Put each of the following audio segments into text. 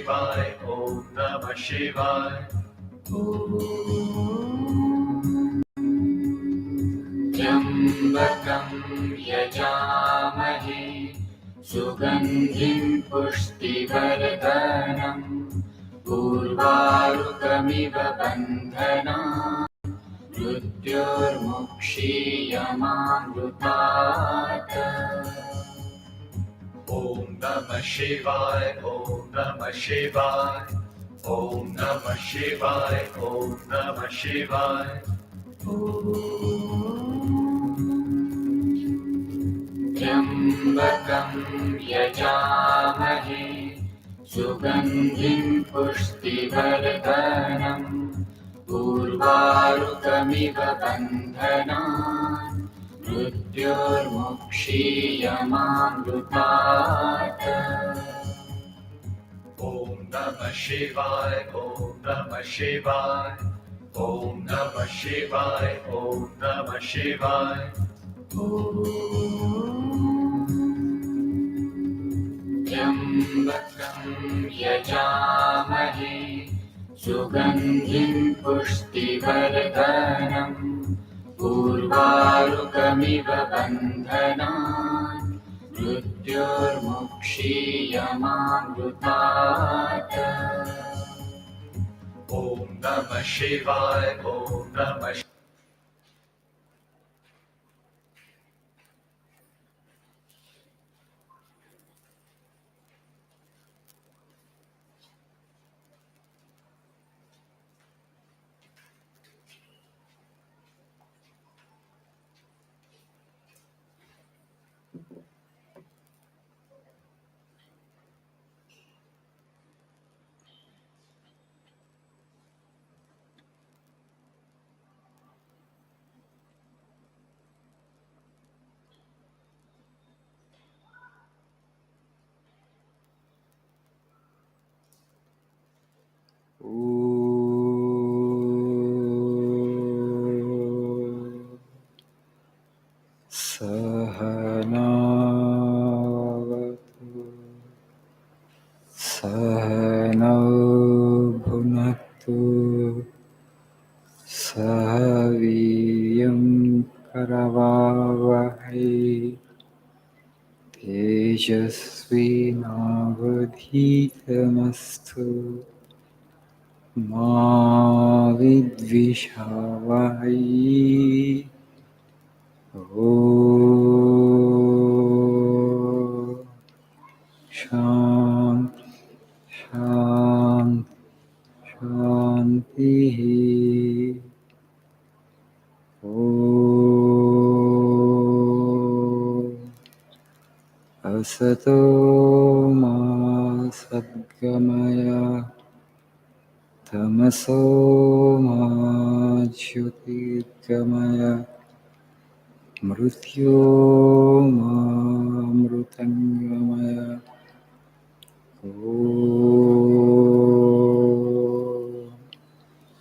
Shivaya, Om Namah Shivaya. Tyambakam yajamahe sugandhim pushtivardhanam urvarukamiva bandhanam mrutyurmukshiyamamrutat. Om Namah Shivaya, Om Namah Shivaya, Om Namah Shivaya, Om Namah Shivaya. Tyambakam yajamahe sugandhim pushtivardhanam urvarukamiva bandhanam mrutyurmukshiyamamrutat. Om Namah Shivaya, Om Namah Shivaya, Om Namah Shivaya, Om Namah Shivaya. Tyambakam yajamahe sugandhim pushtivardhanam urvarukamiva bandhanam mrutyurmukshiyamamrutat. Om Namah Shivaya, Om Namah Shivaya. Sahanavatu Sahanau Bhunaktu Sahaviyam Karavavahai Tejasvinavadhitamastu Ma Vidvishavahai. Om Shanti Shanti Shanti. Om Asato Ma Sadgamaya Tamaso Ma Jyotirgamaya Mrutyoma Mrutangamaya. Om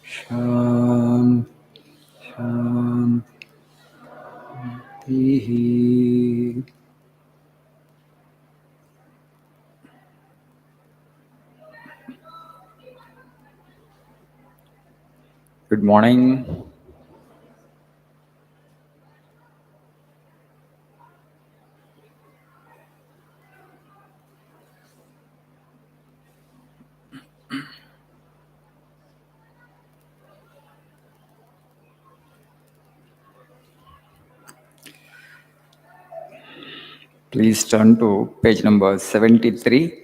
Shanti Shanti. Good morning. Please turn to page number 73.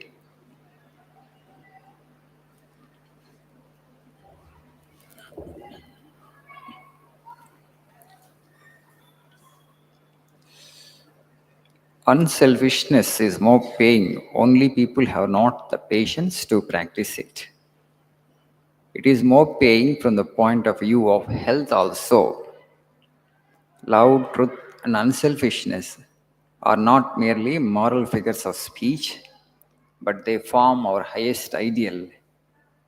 Unselfishness is more paying, only people have not the patience to practice it. It is more paying from the point of view of health also. Love, truth, and unselfishness are not merely moral figures of speech, but they form our highest ideal,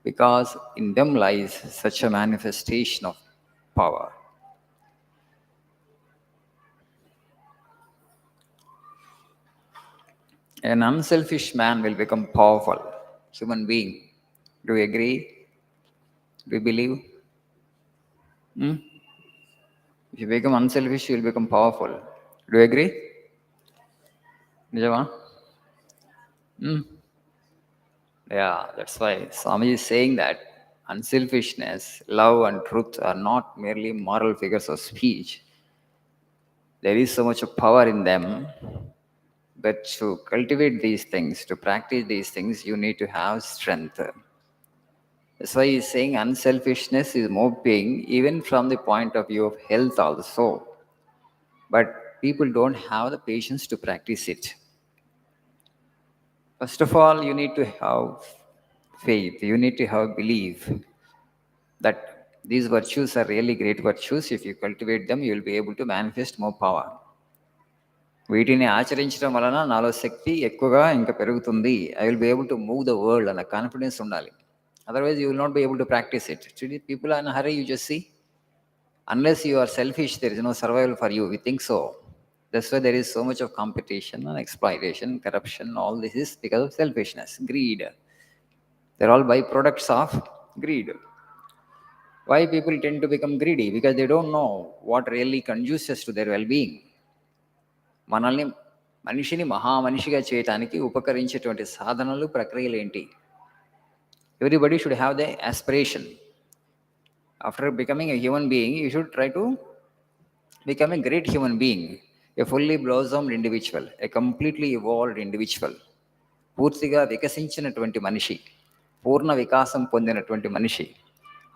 because in them lies such a manifestation of power. An unselfish man will become powerful human being. Do you agree? Do you believe? Hmm? If you become unselfish, you will become powerful. Do you agree? Nijama? Hmm? Yeah, that's why Swami is saying that unselfishness, love, and truth are not merely moral figures of speech. There is so much of power in them, but to cultivate these things, to practice these things, you need to have strength. That's why he's saying unselfishness is more paying, even from the point of view of health also. But people don't have the patience to practice it. First of all, you need to have faith, you need to have belief that these virtues are really great virtues. If you cultivate them, you will be able to manifest more power. వీటిని ఆచరించడం వలన నాలో శక్తి ఎక్కువగా ఇంకా పెరుగుతుంది. I will be able to move the world అన్న confidence ఉండాలి. Otherwise you will not be able to practice it. People are in hurry, you just see, unless you are selfish, there is no survival for you. We think so. That's why there is so much of competition and exploitation, corruption. All this is because of selfishness, greed. They're all byproducts of greed. Why people tend to become greedy? Because they don't know what really conduces to their well-being. మనల్ని మనిషిని మహామనిషిగా చేయటానికి ఉపకరించేటువంటి సాధనలు, ప్రక్రియలు ఏంటి? Everybody should have the aspiration. After becoming a human being, you should try to become a great human being, a fully blossomed individual, a completely evolved individual. పూర్తిగా వికసించినటువంటి మనిషి, పూర్ణ వికాసం పొందినటువంటి మనిషి.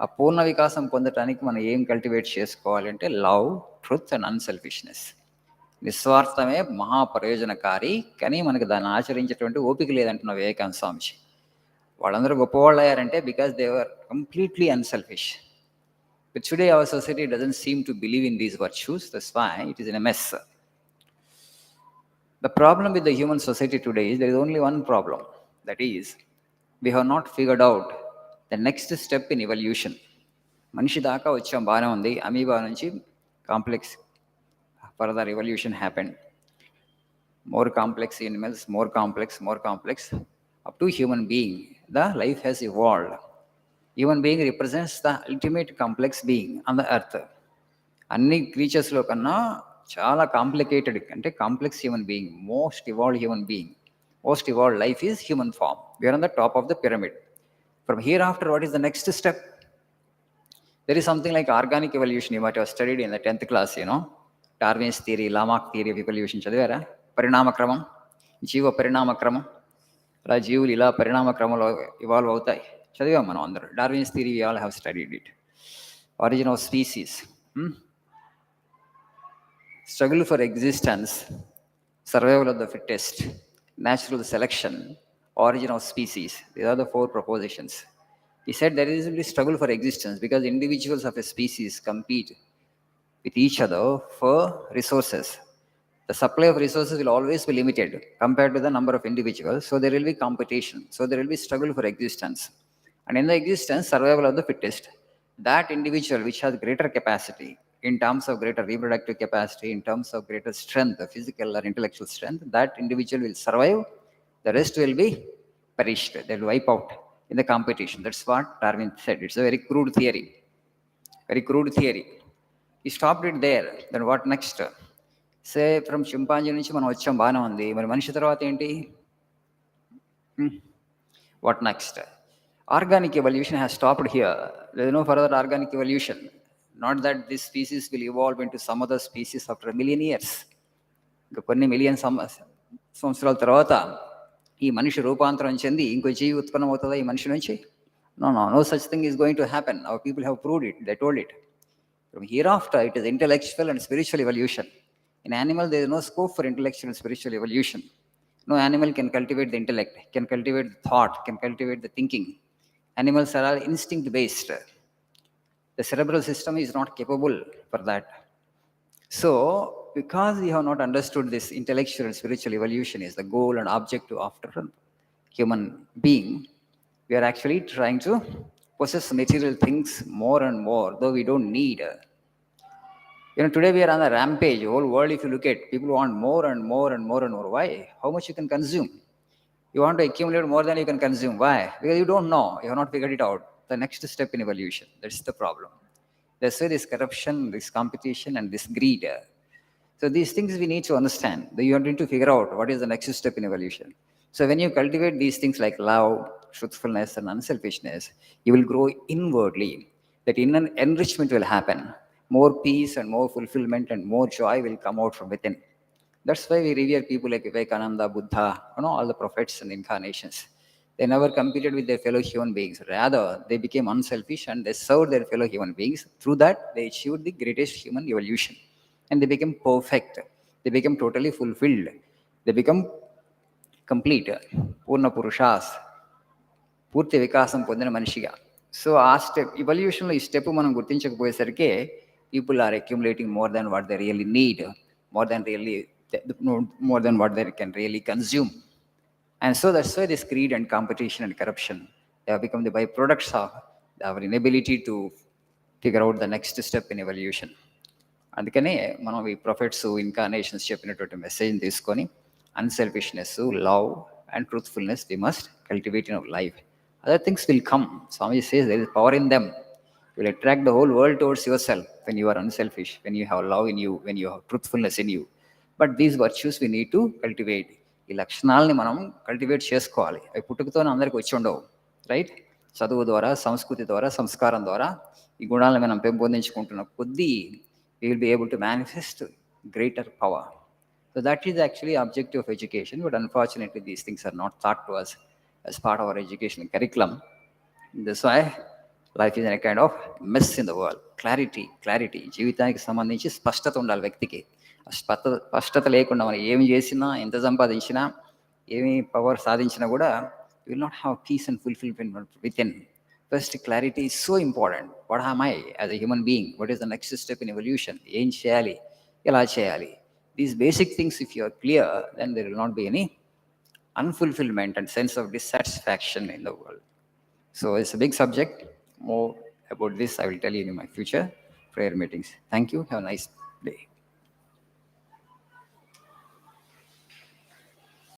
ఆ పూర్ణ వికాసం పొందటానికి మనం ఏం కల్టివేట్ చేసుకోవాలంటే లవ్, ట్రూత్ అండ్ అన్సెల్ఫిష్నెస్. నిస్వార్థమే మహాప్రయోజనకారి, కానీ మనకు దాన్ని ఆచరించేటువంటి ఓపిక లేదంటున్న వివేకానంద స్వామిజీ. వాళ్ళందరూ గొప్పవాళ్ళు అయ్యారంటే because they were completely unselfish. But today our society doesn't seem to believe in these virtues. That's why it is in a mess. The problem with the human society today is there is only one problem. That is, we have not figured out the next step in evolution. మనిషి దాకా వచ్చాం, బాగానే ఉంది. Amoeba నుంచి complex, further evolution happened. More complex animals, more complex, up to human being. The life has evolved. Human being represents the ultimate complex being on the earth. అన్ని క్రీచర్స్లో కన్నా చాలా complicated, అంటే complex human being, most evolved human being, most evolved life is human form. We are on the top of the pyramid. From here after, what is the next step? There is something like organic evolution. You might have studied in the 10th class, Darwin's theory, Lamarck theory of evolution చదివారా? పరిణామక్రమం, జీవ పరిణామక్రమం, ఇలా జీవులు ఇలా పరిణామక్రమంలో evolve అవుతాయి, చదివాం మనం అందరూ. Darwin's theory, we all have studied it. Origin of species, struggle for existence, survival of the fittest, natural selection, origin of species. These are the 4 propositions. He said there is a struggle for existence because individuals of a species compete with each other for resources. The supply of resources will always be limited compared to the number of individuals, so there will be competition. So there will be struggle for existence. And in the existence, survival of the fittest. That individual which has greater capacity, in terms of greater reproductive capacity, in terms of greater strength, physical or intellectual strength, that individual will survive. The rest will be perished. They will wipe out in the competition. That's what Darwin said. It's a very crude theory. Very crude theory. He stopped it there. Then what next? Say from chimpanzee నుంచి మనం వచ్చాం, బాగానే ఉంది. మరి మనిషి తర్వాత ఏంటి? What next? Organic evolution has stopped here. There is no further organic evolution. Not that this species will evolve into some other species after a million years. ఇంకా కొన్ని మిలియన్ సంవత్సరాల తర్వాత ఈ మనిషి రూపాంతరం చెంది ఇంకో జీవి ఉత్పన్నం అవుతుందా ఈ మనిషి నుంచి? No such thing is going to happen. Our people have proved it. They told it. From hereafter, it is intellectual and spiritual evolution. In animal, there is no scope for intellectual and spiritual evolution. No animal can cultivate the intellect, can cultivate the thought, can cultivate the thinking. Animals are all instinct-based. The cerebral system is not capable for that. So, because we have not understood this intellectual and spiritual evolution is the goal and objective after a human being, we are actually trying to possess material things more and more, though we don't need. Today we are on a rampage. Whole world, if you look at, people want more and more and more and more. Why? How much you can consume? You want to accumulate more than you can consume. Why? Because you don't know. You have not figured it out. The next step in evolution. That's the problem. That's why this corruption, this competition, and this greed. So these things we need to understand. You need to figure out what is the next step in evolution. So when you cultivate these things like love, truthfulness, and unselfishness, you will grow inwardly. That inner enrichment will happen. More peace and more fulfillment and more joy will come out from within. That's why we revere people like Vivekananda, Buddha, all the prophets and incarnations. They never competed with their fellow human beings. Rather, they became unselfish and they served their fellow human beings. Through that, they achieved the greatest human evolution. And they became perfect. They became totally fulfilled. They become complete. Purna Purushas. పూర్తి వికాసం పొందిన మనిషిగా. So ఆ step ఇవల్యూషన్లో ఈ step మనం గుర్తించకపోయేసరికి people are accumulating more than what they really need, more than really more than what they can really consume. And so that's why this greed and competition and corruption, they have become the byproducts of our inability to figure out the next step in evolution. అందుకనే మనం ఈ prophets incarnations చెప్పినటువంటి మెసేజ్ని తీసుకొని unselfishness, love and truthfulness we must cultivate in our life. Other things will come. Swami says there is power in them. You will attract the whole world towards yourself when you are unselfish, when you have love in you, when you have truthfulness in you. But these virtues we need to cultivate. ఈ లక్షణాలని మనం cultivate చేసుకోవాలి. అవి పుట్టుకతోనే అందరికీ వచ్చి ఉండవు, right? చదువు ద్వారా, సంస్కృతి ద్వారా, సంస్కారం ద్వారా ఈ గుణాలను మనం పెంపొందించుకుంటున్న కొద్దీ we will be able to manifest greater power. So that is actually objective of education, but unfortunately these things are not taught to us as part of our educational curriculum. That's why life is in a kind of mess in the world. Clarity జీవితానికి సంబంధించి స్పష్టత ఉండాలి వ్యక్తికి. ఆ స్పష్టత లేకుండా మనం ఏమి చేసినా, ఎంత సంపాదించినా, ఏమి పవర్ సాధించినా కూడా you will not have peace and fulfillment within. First clarity is so important. What am I as a human being? What is the next step in evolution? ఏం చేయాలి, ఎలా చేయాలి? These basic things if you are clear, then there will not be any unfulfillment and sense of dissatisfaction in the world. So it's a big subject. More about this I will tell you in my future prayer meetings. Thank you. Have a nice day.